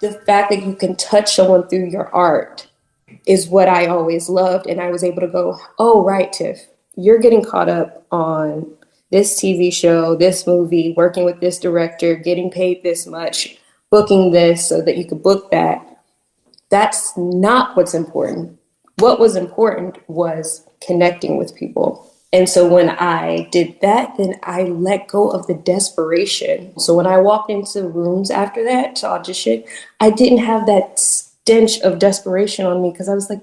the fact that you can touch someone through your art is what I always loved. And I was able to go, oh, right, Tiff, you're getting caught up on this TV show, this movie, working with this director, getting paid this much, booking this so that you could book that. That's not what's important. What was important was connecting with people. And so when I did that, then I let go of the desperation. So when I walked into rooms after that to audition, I didn't have that stench of desperation on me because I was like,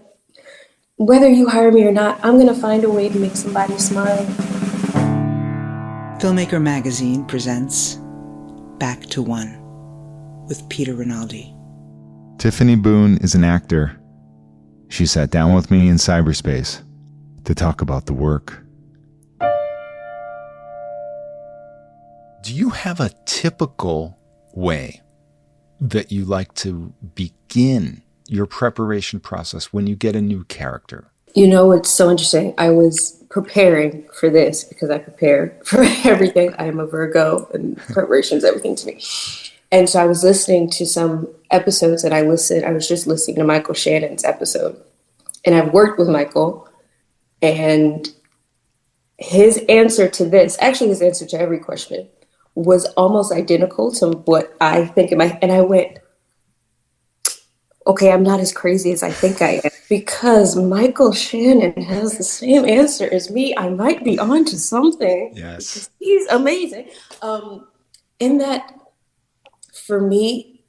whether you hire me or not, I'm going to find a way to make somebody smile. Filmmaker Magazine presents Back to One with Peter Rinaldi. Tiffany Boone is an actor. She sat down with me in cyberspace to talk about the work. Do you have a typical way that you like to begin your preparation process when you get a new character? You know, it's so interesting. I was preparing for this because I prepare for everything. I am a Virgo and preparation is everything to me. And so I was listening to some episodes and I was just listening to Michael Shannon's episode. And I've worked with Michael, and his answer to this, actually his answer to every question, was almost identical to what I think in my, and I went, okay, I'm not as crazy as I think I am, because Michael Shannon has the same answer as me. I might be onto something. Yes. He's amazing. In that, for me,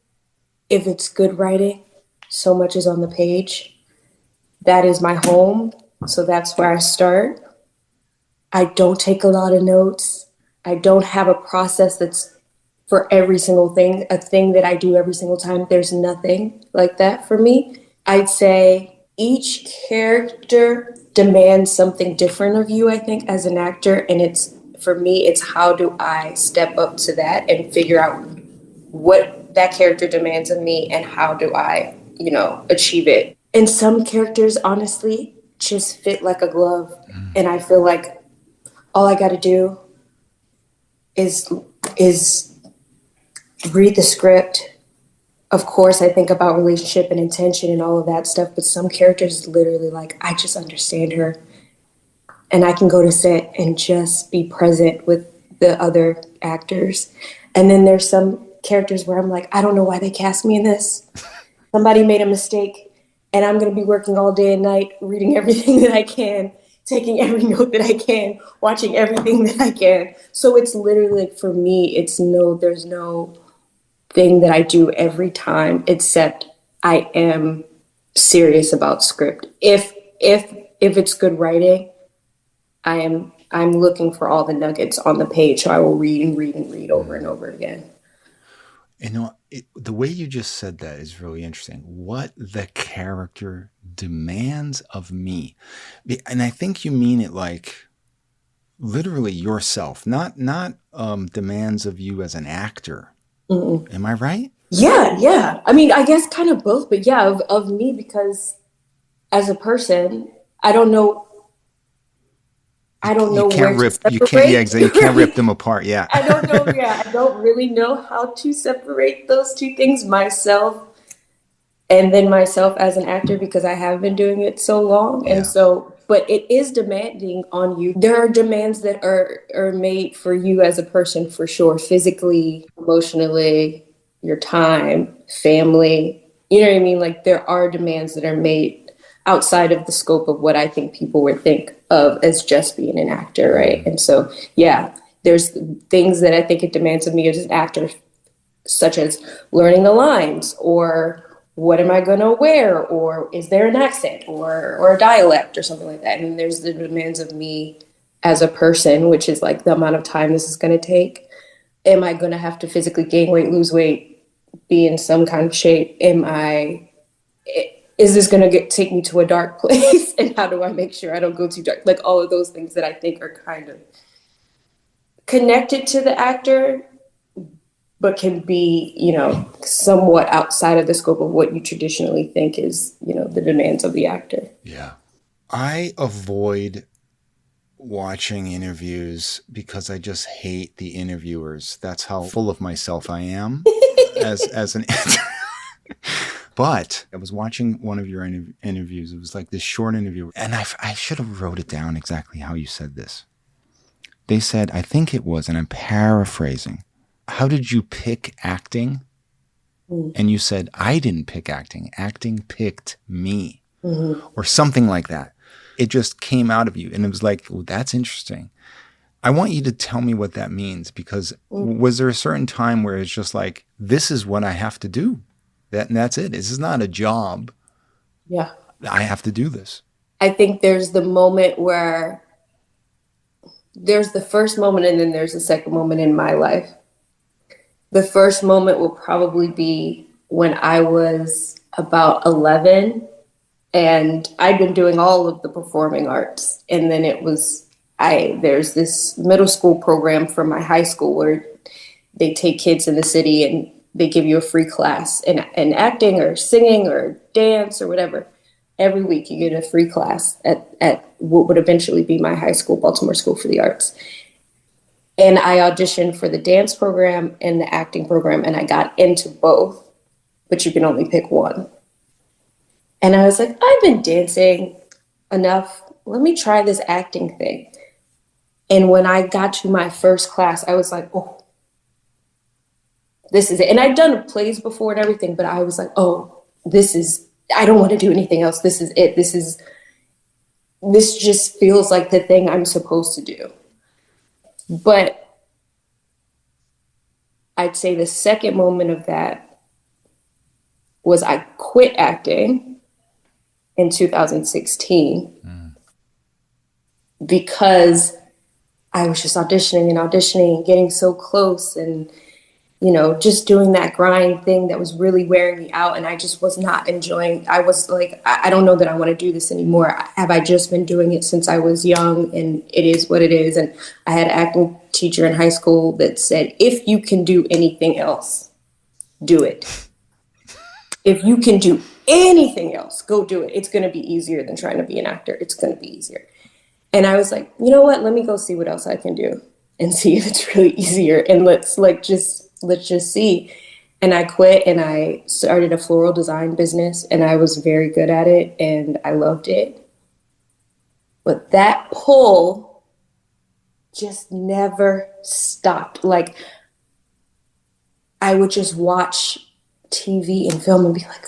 if it's good writing, so much is on the page. That is my home. So that's where I start. I don't take a lot of notes. I don't have a process that's for every single thing, a thing that I do every single time. There's nothing like that for me. I'd say each character demands something different of you, I think, as an actor. And for me, it's how do I step up to that and figure out what that character demands of me and how do I, achieve it. And some characters, honestly, just fit like a glove. And I feel like all I got to do is read the script. Of course, I think about relationship and intention and all of that stuff, but some characters literally like, I just understand her. And I can go to set and just be present with the other actors. And then there's some characters where I'm like, I don't know why they cast me in this. Somebody made a mistake, and I'm going to be working all day and night, reading everything that I can, taking every note that I can, watching everything that I can. So it's literally like, for me, there's no thing that I do every time, except I am serious about script. If it's good writing, I'm looking for all the nuggets on the page. So I will read and read and read over and over again. The way you just said that is really interesting. What the character demands of me. And I think you mean it like literally yourself, not demands of you as an actor. Mm-mm. Am I right? Yeah. I mean, I guess kind of both, but yeah, of me, because as a person, I don't know you can't where rip. You can't. Yeah, exactly. You can't rip them apart. Yeah. I don't know. Yeah, I don't really know how to separate those two things, myself and then myself as an actor, because I have been doing it so long. Yeah. And so, but it is demanding on you. There are demands that are made for you as a person, for sure, physically, emotionally, your time, family. You know what I mean? Like, there are demands that are made outside of the scope of what I think people would think of as just being an actor, right? And so, yeah, there's things that I think it demands of me as an actor, such as learning the lines, or what am I going to wear, or is there an accent, or a dialect, or something like that. And there's the demands of me as a person, which is like the amount of time this is going to take. Am I going to have to physically gain weight, lose weight, be in some kind of shape? Is this going to take me to a dark place? And how do I make sure I don't go too dark? Like, all of those things that I think are kind of connected to the actor, but can be, somewhat outside of the scope of what you traditionally think is, the demands of the actor. Yeah. I avoid watching interviews because I just hate the interviewers. That's how full of myself I am as an actor. But I was watching one of your interviews. It was like this short interview. And I should have wrote it down exactly how you said this. They said, I think it was, and I'm paraphrasing, how did you pick acting? And you said, I didn't pick acting. Acting picked me. Or something like that. It just came out of you. And it was like, well, that's interesting. I want you to tell me what that means, because was there a certain time where it's just like, this is what I have to do? That's it. This is not a job. Yeah. I have to do this. I think there's the moment where there's the first moment and then there's the second moment in my life. The first moment will probably be when I was about 11 and I'd been doing all of the performing arts. And then there's this middle school program from my high school where they take kids in the city and they give you a free class in acting or singing or dance or whatever. Every week you get a free class at what would eventually be my high school, Baltimore School for the Arts. And I auditioned for the dance program and the acting program, and I got into both, but you can only pick one. And I was like, I've been dancing enough. Let me try this acting thing. And when I got to my first class, I was like, oh, this is it. And I'd done plays before and everything, but I was like, oh, I don't want to do anything else. This is it. This just feels like the thing I'm supposed to do. But I'd say the second moment of that was I quit acting in 2016 because I was just auditioning and getting so close and, just doing that grind thing that was really wearing me out. And I just was not enjoying. I was like, I don't know that I want to do this anymore. Have I just been doing it since I was young, and it is what it is? And I had an acting teacher in high school that said, if you can do anything else, do it. If you can do anything else, go do it. It's going to be easier than trying to be an actor. It's going to be easier. And I was like, you know what? Let me go see what else I can do and see if it's really easier. And let's just see. And I quit and I started a floral design business, and I was very good at it and I loved it. But that pull just never stopped. Like, I would just watch TV and film and be like,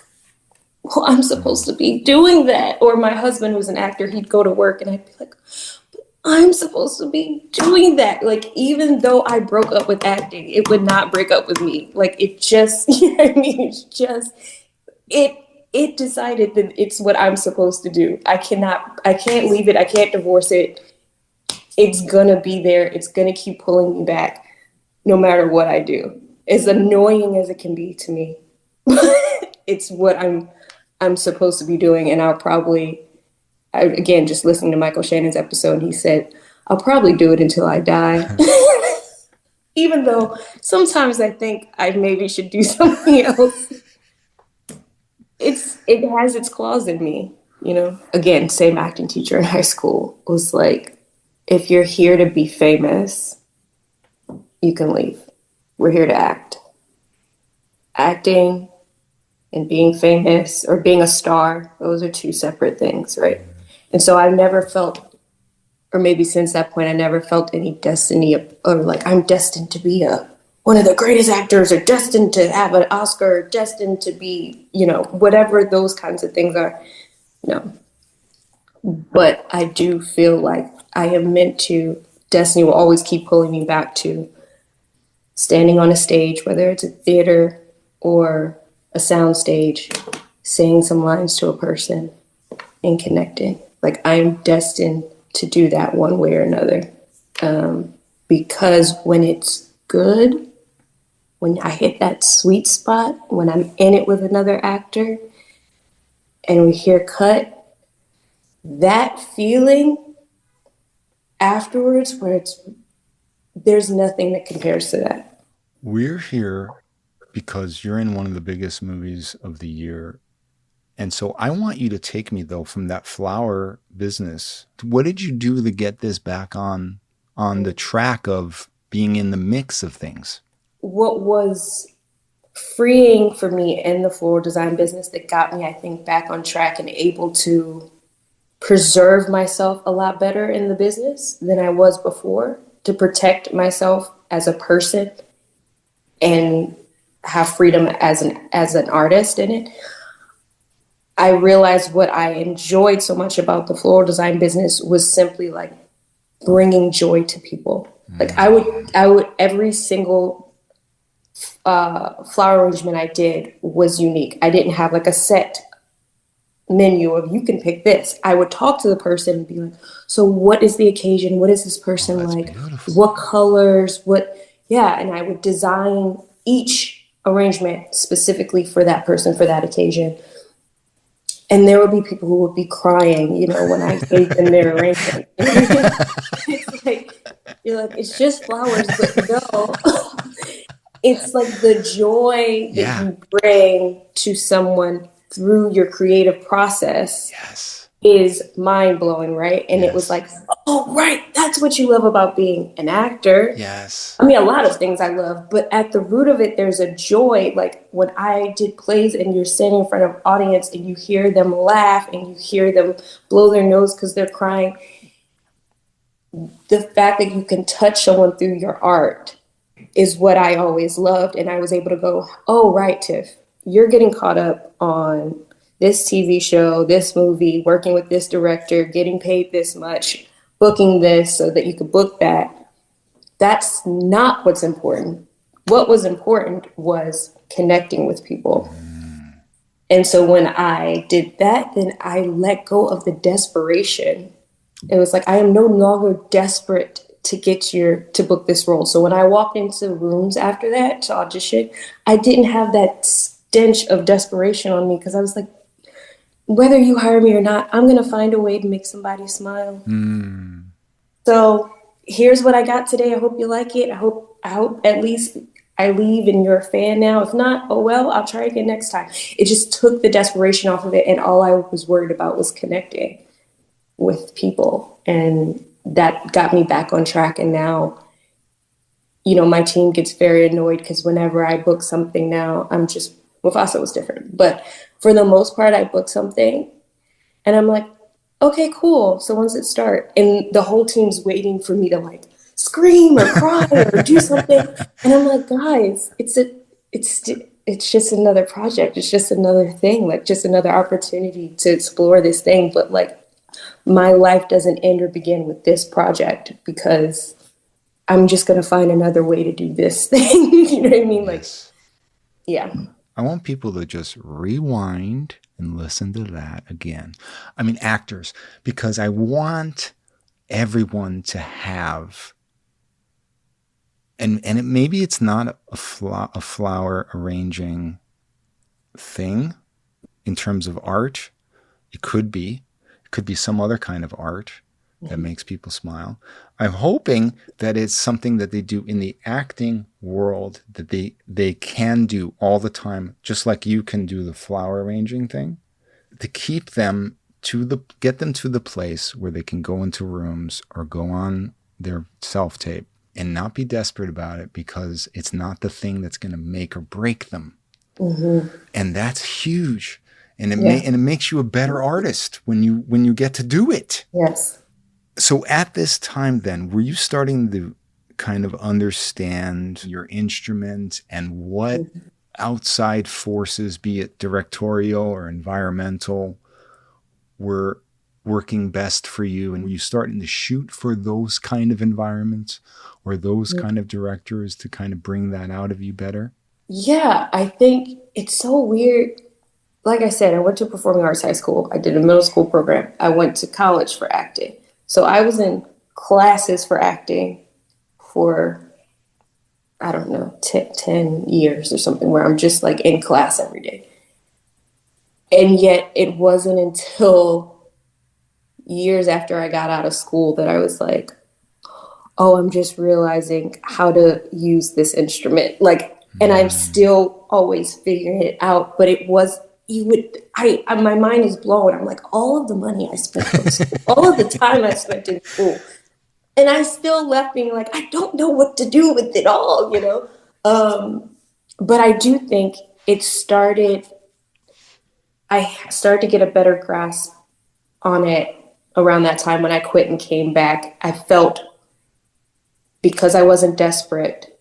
well, I'm supposed to be doing that. Or my husband, who's an actor, he'd go to work and I'd be like, I'm supposed to be doing that. Like, even though I broke up with acting, it would not break up with me. Like, it just, you know what I mean? It's just, it decided that it's what I'm supposed to do. I can't leave it. I can't divorce it. It's gonna be there. It's gonna keep pulling me back no matter what I do. As annoying as it can be to me, it's what I'm supposed to be doing. And again, just listening to Michael Shannon's episode, he said, I'll probably do it until I die. Even though sometimes I think I maybe should do something else. It has its claws in me, Again, same acting teacher in high school was like, if you're here to be famous, you can leave. We're here to act. Acting and being famous or being a star, those are two separate things, right? And so I've never felt, or maybe since that point, I never felt any destiny or like I'm destined to be one of the greatest actors, or destined to have an Oscar, or destined to be, whatever those kinds of things are. No. But I do feel like I am meant to, destiny will always keep pulling me back to standing on a stage, whether it's a theater or a sound stage, saying some lines to a person and connecting. Like, I'm destined to do that one way or another. Because when it's good, when I hit that sweet spot, when I'm in it with another actor and we hear cut, that feeling afterwards where there's nothing that compares to that. We're here because you're in one of the biggest movies of the year. And so I want you to take me, though, from that flower business. What did you do to get this back on the track of being in the mix of things? What was freeing for me in the floral design business that got me, I think, back on track and able to preserve myself a lot better in the business than I was before, to protect myself as a person and have freedom as an artist in it. I realized what I enjoyed so much about the floral design business was simply like bringing joy to people. Like I would every single flower arrangement I did was unique. I didn't have like a set menu of you can pick this. I would talk to the person and be like, so what is the occasion? What is this Oh, person that's like? beautiful. What colors? What, yeah. And I would design each arrangement specifically for that person for that occasion. And there would be people who would be crying, when I gave them their arrangement. It's like, you're like, it's just flowers, but no. It's like the joy that Yeah. you bring to someone through your creative process Yes. is mind blowing, right? And it was Yes. like, oh, right, that's what you love about being an actor. Yes. I mean, a lot of things I love, but at the root of it, there's a joy. Like when I did plays and you're standing in front of an audience and you hear them laugh and you hear them blow their nose because they're crying, the fact that you can touch someone through your art is what I always loved. And I was able to go, oh, right, Tiff, you're getting caught up on this TV show, this movie, working with this director, getting paid this much, booking this so that you could book that. That's not what's important. What was important was connecting with people. And so when I did that, then I let go of the desperation. It was like, I am no longer desperate to to book this role. So when I walked into rooms after that to audition, I didn't have that stench of desperation on me because I was like, whether you hire me or not, I'm going to find a way to make somebody smile. So here's what I got today. I hope you like it. I hope at least I leave and you're a fan now. If not, oh well, I'll try again next time. It just took the desperation off of it. And all I was worried about was connecting with people. And that got me back on track. And now, my team gets very annoyed because whenever I book something now, Mufasa was different. But for the most part, I book something and I'm like, okay, cool. So when's it start? And the whole team's waiting for me to like scream or cry or do something. And I'm like, guys, it's just another project. It's just another thing, like just another opportunity to explore this thing. But like my life doesn't end or begin with this project because I'm just going to find another way to do this thing. You know what I mean? Like, Yes. yeah. I want people to just rewind and listen to that again. I mean, actors, because I want everyone to have, maybe it's not a flower arranging thing in terms of art. It could be some other kind of art that makes people smile. I'm hoping that it's something that they do in the acting world that they can do all the time, just like you can do the flower arranging thing, to keep them get them to the place where they can go into rooms or go on their self-tape and not be desperate about it because it's not the thing that's going to make or break them. And that's huge. And it makes you a better artist when you get to do it. Yes. So at this time then, were you starting to kind of understand your instrument and what outside forces, be it directorial or environmental, were working best for you? And were you starting to shoot for those kind of environments or those kind of directors to kind of bring that out of you better? Yeah, I think it's so weird. Like I said, I went to performing arts high school. I did a middle school program. I went to college for acting. So I was in classes for acting for, I don't know, 10 years or something, where I'm just like in class every day. And yet it wasn't until years after I got out of school that I was like, oh, I'm just realizing how to use this instrument. Like, and I'm still always figuring it out, but it was, my mind is blown. I'm like, all of the money I spent from school, all of the time I spent in school, and I still left being like, I don't know what to do with it all, But I do think it started, I started to get a better grasp on it around that time when I quit and came back. I felt, because I wasn't desperate,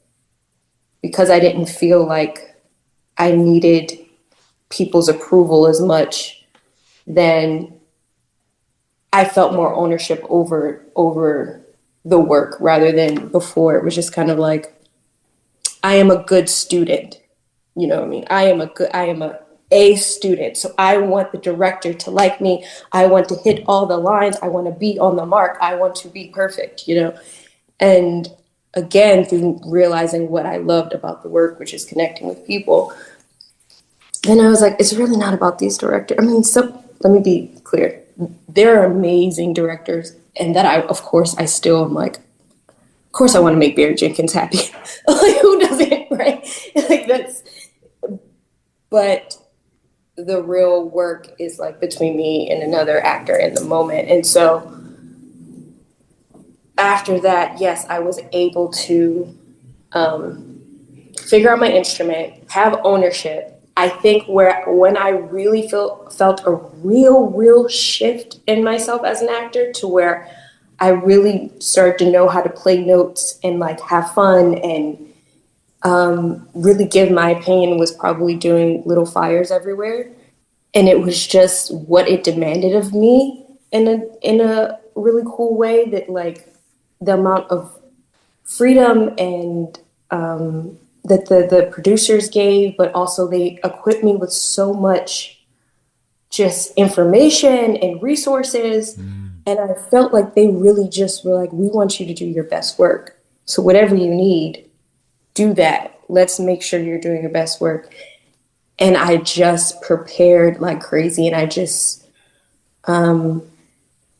because I didn't feel like I needed people's approval as much, then I felt more ownership over the work, rather than before. It was just kind of like, I am a good student. You know what I mean? I am a student. So I want the director to like me. I want to hit all the lines. I want to be on the mark. I want to be perfect, you know? And again, through realizing what I loved about the work, which is connecting with people, then I was like, it's really not about these directors. I mean, so let me be clear. There are amazing directors, and that of course, I still am like, of course, I want to make Barry Jenkins happy. Like, who doesn't, right? Like, that's, but the real work is like between me and another actor in the moment. And so after that, yes, I was able to figure out my instrument, have ownership. I think when I really felt a real shift in myself as an actor, to where I really started to know how to play notes and like have fun and really give my opinion, was probably doing Little Fires Everywhere. And it was just what it demanded of me in a really cool way, that like the amount of freedom and that the producers gave, but also they equipped me with so much just information and resources. And I felt like they really just were like, we want you to do your best work. So whatever you need, do that. Let's make sure you're doing your best work. And I just prepared like crazy. And I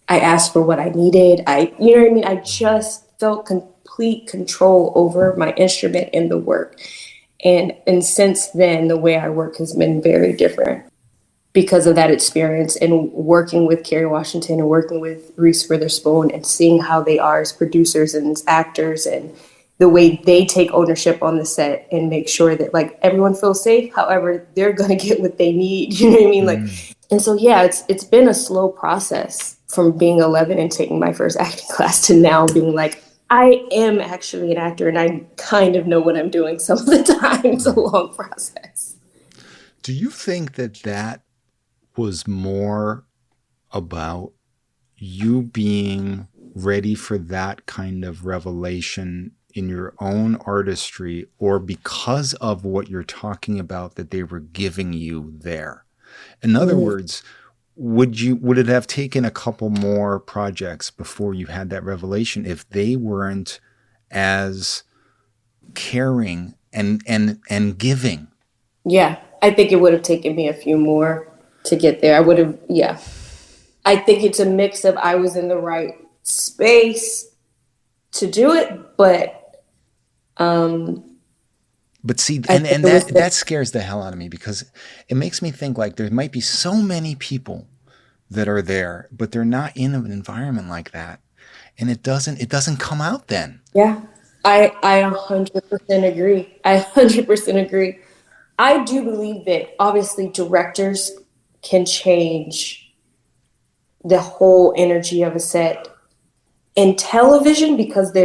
asked for what I needed. You know what I mean? I just felt complete control over my instrument and the work. And since then, the way I work has been very different because of that experience, and working with Kerry Washington and working with Reese Witherspoon and seeing how they are as producers and as actors, and the way they take ownership on the set and make sure that like everyone feels safe. However, they're going to get what they need. You know what I mean? Like, and so, yeah, it's been a slow process from being 11 and taking my first acting class to now being like, I am actually an actor and I kind of know what I'm doing some of the time. It's a long process. Do you think that that was more about you being ready for that kind of revelation in your own artistry, or because of what you're talking about that they were giving you there? In other words, would it have taken a couple more projects before you had that revelation if they weren't as caring and giving? Yeah, I think it would have taken me a few more to get there. I would have, yeah. I think it's a mix of, I was in the right space to do it, but see, I and think that scares the hell out of me, because it makes me think like there might be so many people that are there, but they're not in an environment like that, and it doesn't come out then. yeah, I 100% agree. I 100% agree. I do believe that obviously directors can change the whole energy of a set. In television, because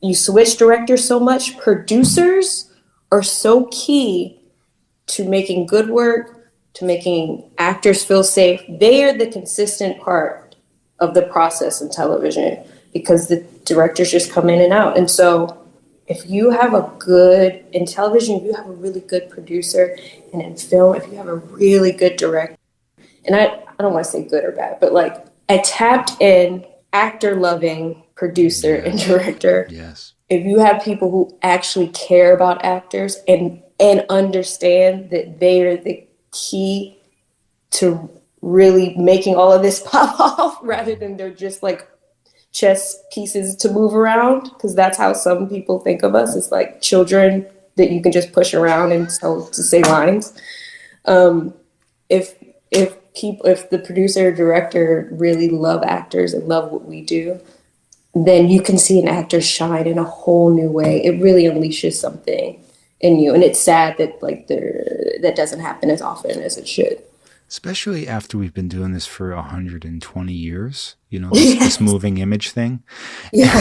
you switch directors so much, producers are so key to making good work, to making actors feel safe. They are the consistent part of the process in television, because the directors just come in and out. And so if you have in television, if you have a really good producer, and in film, if you have a really good director, and I don't want to say good or bad, but like a tapped in, actor loving producer and director. Yes. If you have people who actually care about actors and understand that they are the key to really making all of this pop off, rather than they're just like chess pieces to move around, because that's how some people think of us. It's like children that you can just push around and tell to say lines. If if the producer or director really love actors and love what we do, then you can see an actor shine in a whole new way. It really unleashes something in you. And it's sad that like that doesn't happen as often as it should. Especially after we've been doing this for 120 years, this Yes. moving image thing. Yeah.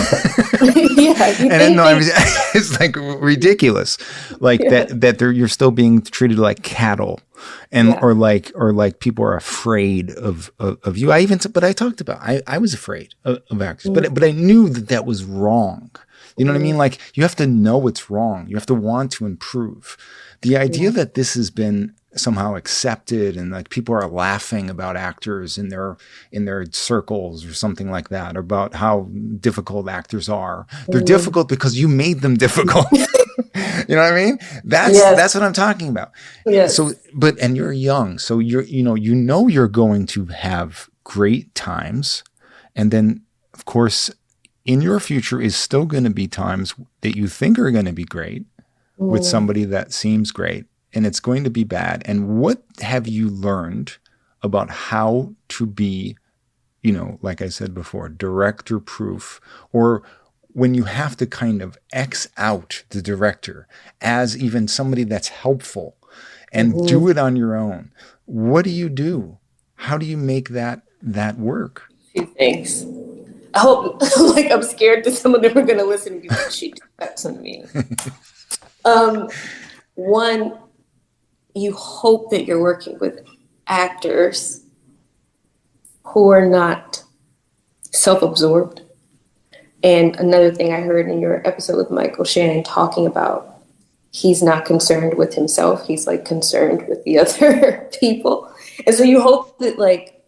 Yeah. You And think no, I mean, it's like ridiculous, like yeah. you're still being treated like cattle, and Yeah. or like people are afraid of you. But I talked about I was afraid of actors, but I knew that was wrong. You know what I mean? Like you have to know it's wrong. You have to want to improve. The idea that this has been somehow accepted and like people are laughing about actors in their circles or something like that, or about how difficult actors are. They're difficult because you made them difficult. You know what I mean? That's what I'm talking about. Yes. So, and you're young, so you're going to have great times, and then of course in your future is still going to be times that you think are going to be great with somebody that seems great, and it's going to be bad. And what have you learned about how to be, like I said before, director proof, or when you have to kind of X out the director as even somebody that's helpful and do it on your own? What do you do? How do you make that work? Few things. I hope, like, I'm scared that some of them are going to listen and be like, she did that to me. One, you hope that you're working with actors who are not self-absorbed. And another thing I heard in your episode with Michael Shannon talking about, he's not concerned with himself. He's like concerned with the other people. And so you hope that like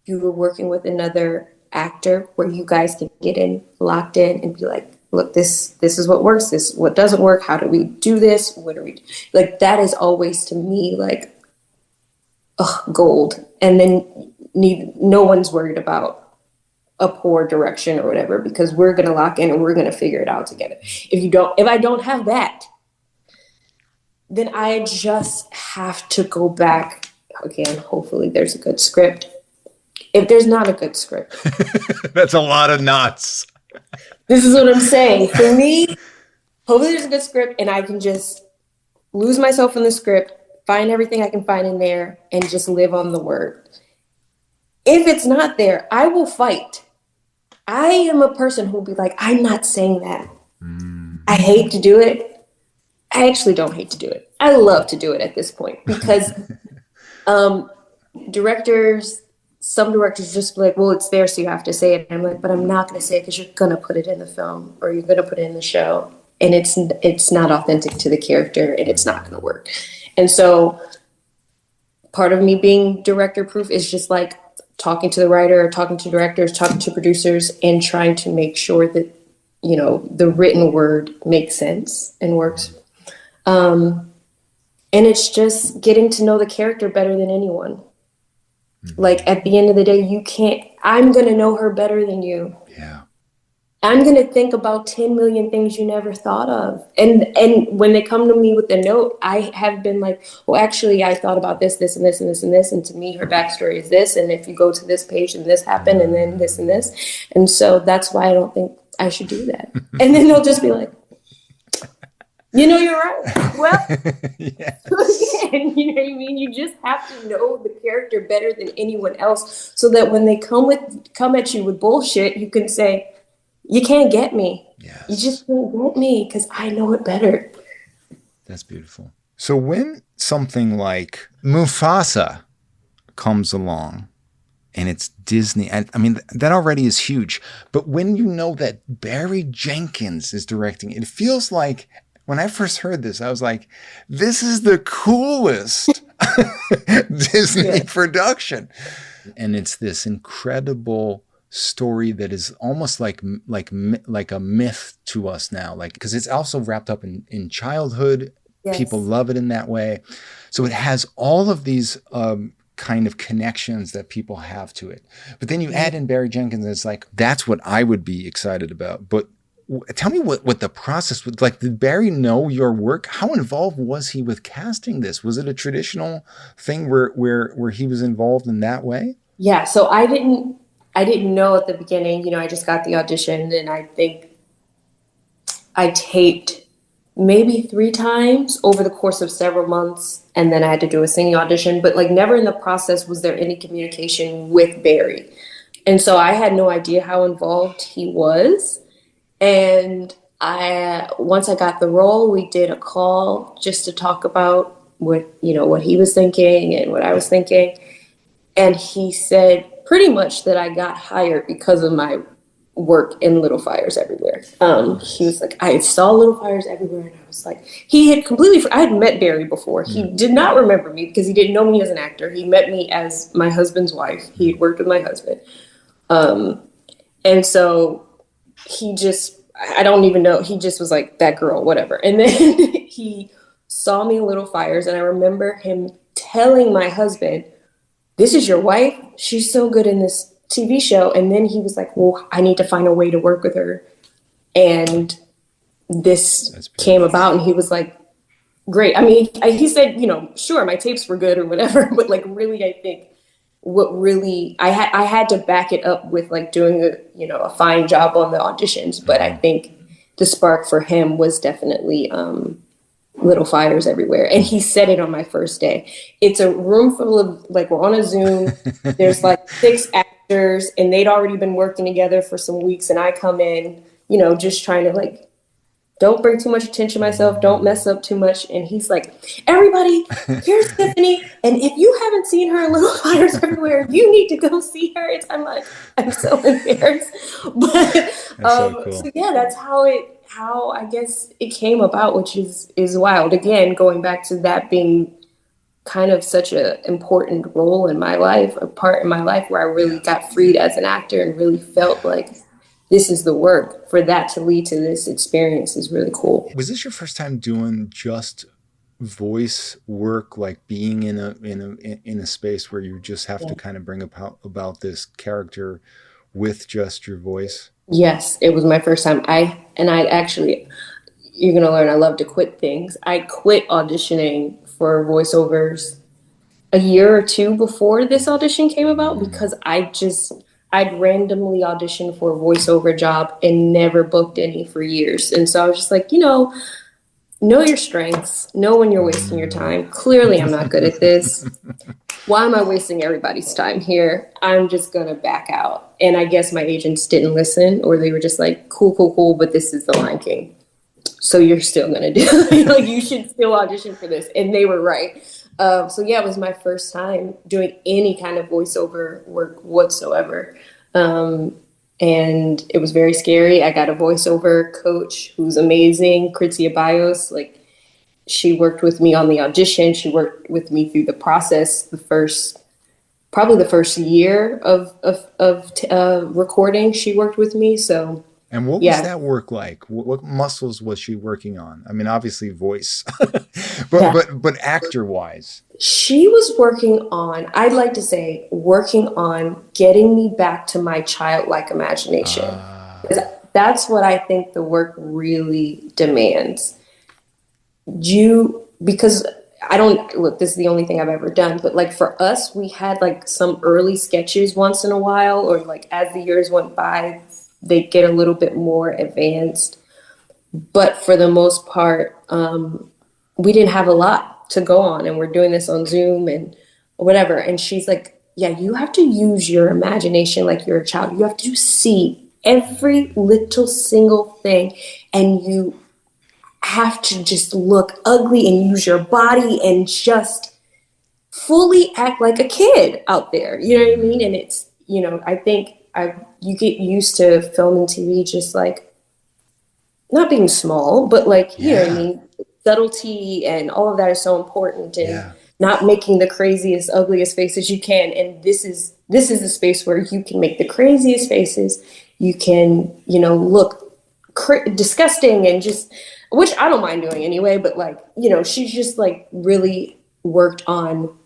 you were working with another actor where you guys can get in, locked in, and be like, look, this is what works, this is what doesn't work, how do we do this, what are we like? That is always to me like gold. And then no one's worried about a poor direction or whatever, because we're going to lock in and we're going to figure it out together. If I don't have that, then I just have to go back again. Hopefully there's a good script. If there's not a good script, That's a lot of knots. this is what I'm saying. For me, hopefully there's a good script and I can just lose myself in the script, find everything I can find in there, and just live on the word. If it's not there, I will fight. I am a person who will be like, I'm not saying that. I hate to do it. I actually don't hate to do it. I love to do it at this point because some directors just be like, well, it's there, so you have to say it. And I'm like, but I'm not going to say it because you're going to put it in the film or you're going to put it in the show. And it's not authentic to the character and it's not going to work. And so part of me being director proof is just like talking to the writer, talking to directors, talking to producers, and trying to make sure that, the written word makes sense and works. And it's just getting to know the character better than anyone. Like at the end of the day, I'm going to know her better than you. Yeah. I'm going to think about 10 million things you never thought of. And when they come to me with the note, I have been like, well, actually, I thought about this, this, and this, and this, and this. And to me, her backstory is this. And if you go to this page and this happened and then this and this. And so that's why I don't think I should do that. And then they'll just be like, you're right. Well, Yeah. and you know what I mean? You just have to know the character better than anyone else so that when they come at you with bullshit, you can say, you can't get me. Yes. You just can't get me because I know it better. That's beautiful. So when something like Mufasa comes along and it's Disney, I mean, that already is huge. But when you know that Barry Jenkins is directing, it feels like when I first heard this, I was like, this is the coolest Disney production. And it's this incredible story that is almost like a myth to us now, like because it's also wrapped up in childhood. Yes. People love it in that way, so it has all of these kind of connections that people have to it. But then you add in Barry Jenkins, and it's like that's what I would be excited about. But tell me what the process was like. Did Barry know your work? How involved was he with casting this? Was it a traditional thing where he was involved in that way? Yeah, so I didn't know at the beginning. I just got the audition, and I think I taped maybe 3 times over the course of several months, and then I had to do a singing audition, but like never in the process was there any communication with Barry. And so I had no idea how involved he was. And I once I got the role, we did a call just to talk about what he was thinking and what I was thinking. And he said pretty much that I got hired because of my work in Little Fires Everywhere. He was like, I saw Little Fires Everywhere, and I was like, he had completely. I had met Barry before. He did not remember me because he didn't know me as an actor. He met me as my husband's wife. He had worked with my husband, and so he just. I don't even know. He just was like, that girl, whatever. And then he saw me in Little Fires, and I remember him telling my husband, this is your wife? She's so good in this TV show. And then he was like, well, I need to find a way to work with her. And this came about, and he was like, great. I mean, he said, sure, my tapes were good or whatever, but like really, I think I had to back it up with like doing a fine job on the auditions. But I think the spark for him was definitely Little Fires Everywhere. And he said it on my first day. It's a room full of, like, we're on a Zoom. There's like 6 actors, and they'd already been working together for some weeks. And I come in, just trying to like, don't bring too much attention to myself. Don't mess up too much. And he's like, everybody, here's Tiffany. And if you haven't seen her in Little Fires Everywhere, you need to go see her. I'm like, I'm so embarrassed. But so cool. so yeah, that's how I guess it came about, which is wild. Again, going back to that being kind of such an important role in my life, a part in my life where I really got freed as an actor and really felt like this is the work. For that to lead to this experience is really cool. Was this your first time doing just voice work, like being in a space where you just have to kind of bring about this character with just your voice? Yes, it was my first time. I actually, you're gonna learn I love to quit things. I quit auditioning for voiceovers a year or two before this audition came about because I'd randomly auditioned for a voiceover job and never booked any for years. And so I was just like, know your strengths, know when you're wasting your time. Clearly, I'm not good at this. Why am I wasting everybody's time here? I'm just going to back out. And I guess my agents didn't listen, or they were just like, cool, but this is The Lion King. So you're still going to do it. Like, you should still audition for this. And they were right. So yeah, it was my first time doing any kind of voiceover work whatsoever. And it was very scary. I got a voiceover coach who's amazing, Kritzia Bios. Like, she worked with me on the audition. She worked with me through the process, probably the first year of recording. She worked with me. So. And what was that work like? What muscles was she working on? I mean, obviously voice, but actor-wise. She was working on getting me back to my childlike imagination. That's what I think the work really demands. Because this is the only thing I've ever done, but like for us, we had like some early sketches once in a while, or like as the years went by, they get a little bit more advanced. But for the most part, we didn't have a lot to go on, and we're doing this on Zoom and whatever. And she's like, yeah, you have to use your imagination like you're a child. You have to see every little single thing, and you have to just look ugly and use your body and just fully act like a kid out there. You know what I mean? And it's, I think you get used to film and TV just like not being small, but like, you know what I mean? Subtlety and all of that is so important, and not making the craziest, ugliest faces you can. And this is the space where you can make the craziest faces. You can, look disgusting and just, which I don't mind doing anyway, but like, she's just like really worked on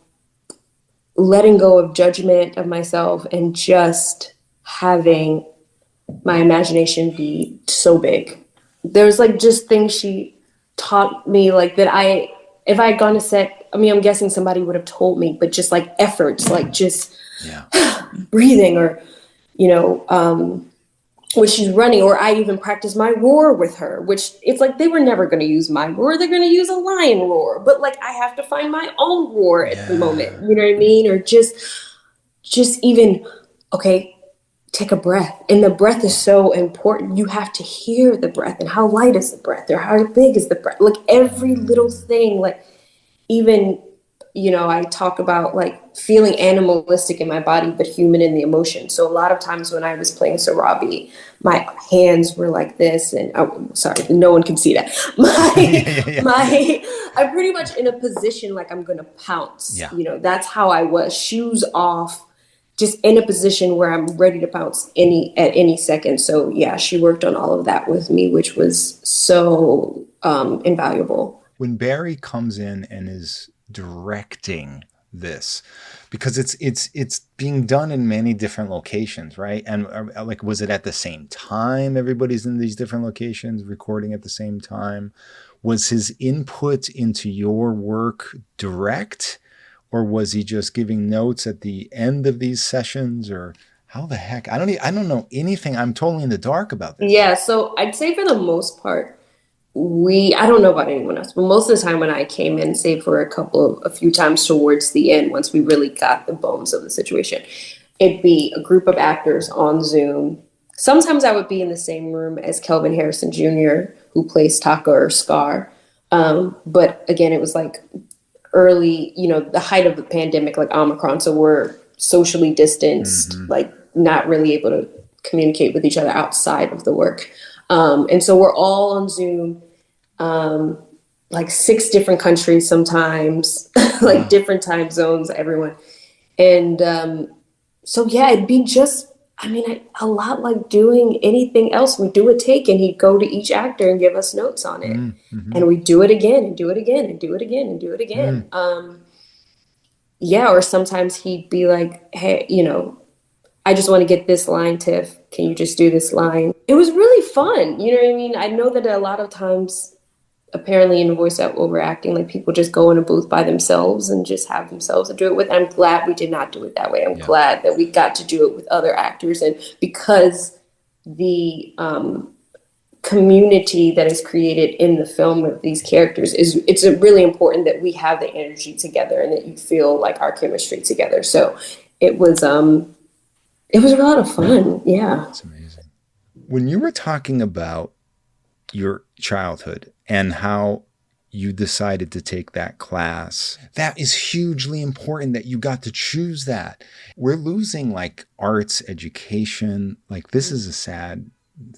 letting go of judgment of myself and just having my imagination be so big. There's like just things she taught me, like that if I had gone to set, I mean, I'm guessing somebody would have told me, but just like efforts, like just breathing, or, when she's running, or I even practice my roar with her, which it's like they were never going to use my roar. They're going to use a lion roar, but like I have to find my own roar at the moment. Yeah. You know what I mean? Or just even, okay, take a breath. And the breath is so important. You have to hear the breath and how light is the breath or how big is the breath. Like every little thing, like even, I talk about like feeling animalistic in my body, but human in the emotion. So a lot of times when I was playing Sarabi, my hands were like this, and oh, sorry, no one can see that. I'm pretty much in a position like I'm gonna pounce. Yeah. That's how I was. Shoes off, just in a position where I'm ready to pounce at any second. So yeah, she worked on all of that with me, which was so invaluable. When Barry comes in and is directing this, because it's being done in many different locations, right? And like, was it at the same time everybody's in these different locations recording at the same time? Was his input into your work direct, or was he just giving notes at the end of these sessions, or how the heck? I don't know anything. I'm totally in the dark about this. Yeah, so I'd say for the most part, I don't know about anyone else, but most of the time when I came in, save for a few times towards the end, once we really got the bones of the situation, it'd be a group of actors on Zoom. Sometimes I would be in the same room as Kelvin Harrison Jr., who plays Taka or Scar. But again, it was like early, the height of the pandemic, like Omicron. So we're socially distanced, like not really able to communicate with each other outside of the work. And so we're all on Zoom, like 6 different countries sometimes, like different time zones, everyone. And so, yeah, it'd be just, a lot like doing anything else. We do a take and he'd go to each actor and give us notes on it. And we do it again and do it again and do it again and do it again. Yeah, or sometimes he'd be like, hey, I just want to get this line, Tiff. Can you just do this line? It was really fun. You know what I mean? I know that a lot of times, apparently in voiceover acting, like people just go in a booth by themselves and just have themselves to do it with. I'm glad we did not do it that way. I'm glad that we got to do it with other actors. And because the community that is created in the film of these characters it's really important that we have the energy together and that you feel like our chemistry together. So it was a lot of fun. Yeah. That's amazing. When you were talking about your childhood and how you decided to take that class, that is hugely important that you got to choose that. We're losing like arts education. Like this is a sad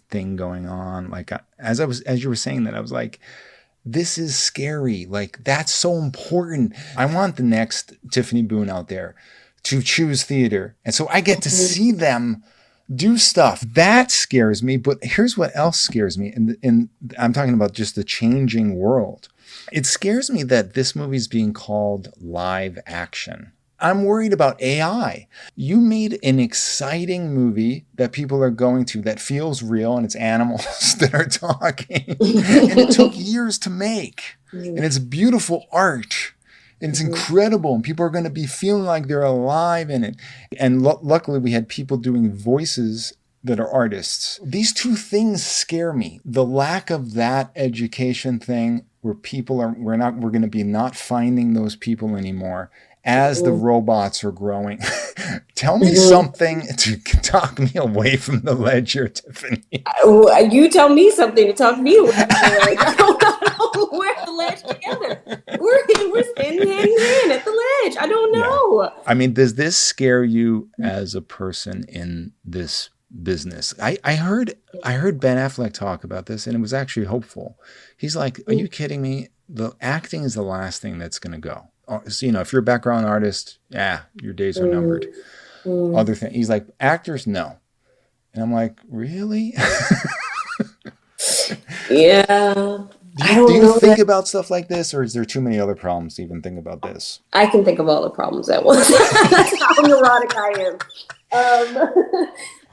thing going on. Like as you were saying that, I was like, this is scary. Like that's so important. I want the next Tiffany Boone out there to choose theater. And so I get to see them do stuff. That scares me. But here's what else scares me. And I'm talking about just the changing world. It scares me that this movie is being called live action. I'm worried about AI. You made an exciting movie that people are going to that feels real, and it's animals that are talking. And it took years to make. And it's beautiful art. And it's incredible. And people are going to be feeling like they're alive in it. And luckily we had people doing voices that are artists. These two things scare me. The lack of that education thing where we're going to be not finding those people anymore as the robots are growing. Tell me something to talk me away from the ledge here, Tiffany. You tell me something to talk me away from the ledge. I don't know. We're at the ledge together. We're standing hand in hand at the ledge. I don't know. Yeah. I mean, does this scare you as a person in this business? I heard Ben Affleck talk about this, and it was actually hopeful. He's like, are you kidding me? The acting is the last thing that's going to go. So, if you're a background artist, your days are numbered. Other thing, he's like, actors, no. And I'm like, really? Yeah. Do you think about stuff like this, or is there too many other problems to even think about this? I can think of all the problems at once. That's how neurotic I am.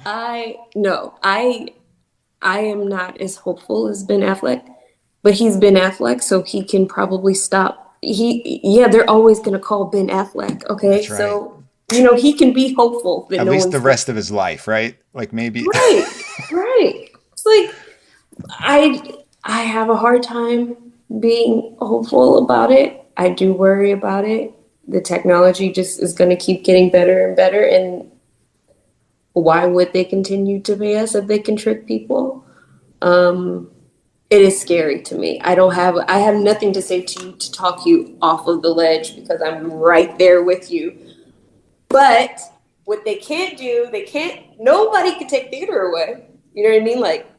I am not as hopeful as Ben Affleck, but he's Ben Affleck, so he can probably stop. They're always going to call Ben Affleck. Okay. That's right. So, he can be hopeful. That At least the rest of his life, right? Like maybe. Right. right. It's like I have a hard time being hopeful about it. I do worry about it. The technology just is going to keep getting better and better, and why would they continue to pay us if they can trick people? It is scary to me. I have nothing to say to you to talk you off of the ledge because I'm right there with you. But what they can't do, nobody can take theater away. You know what I mean? Like,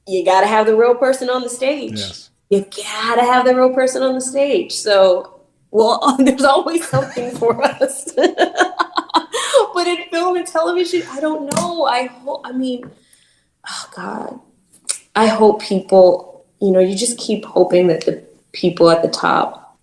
you got to have the real person on the stage. Yes. You got to have the real person on the stage. So, well, there's always something for us. But in film and television, I don't know. I mean, oh God. I hope people, you just keep hoping that the people at the top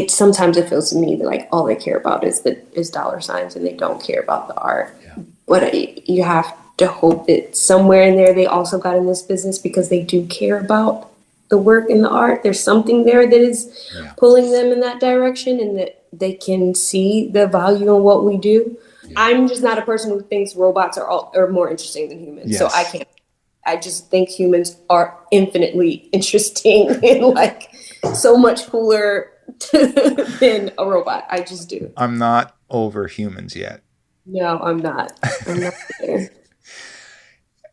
sometimes it feels to me that like all they care about is dollar signs and they don't care about the art. Yeah. But you have to hope that somewhere in there they also got in this business because they do care about the work and the art. There's something there that is pulling them in that direction and that they can see the value in what we do. Yeah. I'm just not a person who thinks robots are more interesting than humans. Yes. So I can't. I just think humans are infinitely interesting and like so much cooler than a robot. I just do. I'm not over humans yet. No, I'm not. I'm not there.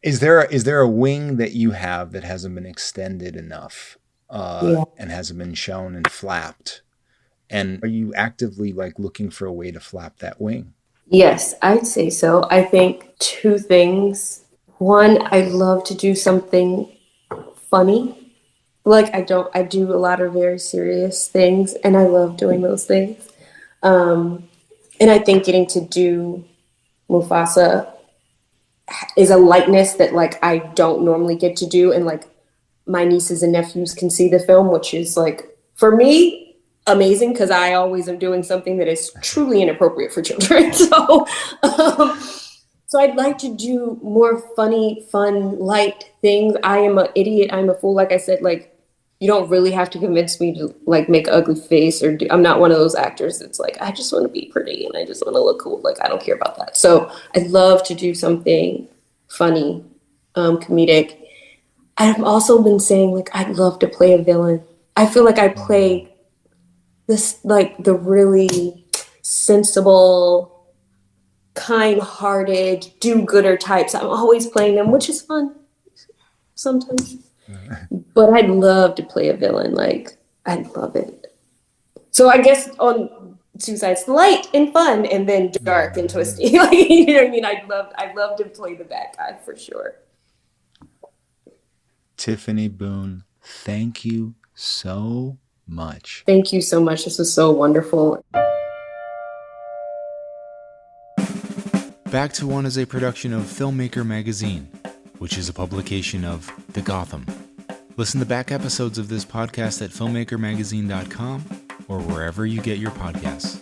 Is there a wing that you have that hasn't been extended enough and hasn't been shown and flapped? And are you actively like looking for a way to flap that wing? Yes, I'd say so. I think two things. One, I love to do something funny. Like I do a lot of very serious things and I love doing those things. And I think getting to do Mufasa is a lightness that like I don't normally get to do. And like my nieces and nephews can see the film, which is like, for me, amazing because I always am doing something that is truly inappropriate for children. So I'd like to do more funny, fun, light things. I am an idiot. I'm a fool. Like I said, like, you don't really have to convince me to like make an ugly face I'm not one of those actors that's like, I just want to be pretty and I just want to look cool. Like, I don't care about that. So I'd love to do something funny, comedic. I've also been saying like, I'd love to play a villain. I feel like I play this, like the really sensible, kind-hearted, do-gooder types. I'm always playing them, which is fun sometimes. But I'd love to play a villain. Like, I'd love it. So I guess on two sides, light and fun, and then dark and twisty. Like, you know what I mean? I'd love to play the bad guy for sure. Tiffany Boone, thank you so much. Thank you so much. This was so wonderful. Back to One is a production of Filmmaker Magazine, which is a publication of The Gotham. Listen to back episodes of this podcast at filmmakermagazine.com or wherever you get your podcasts.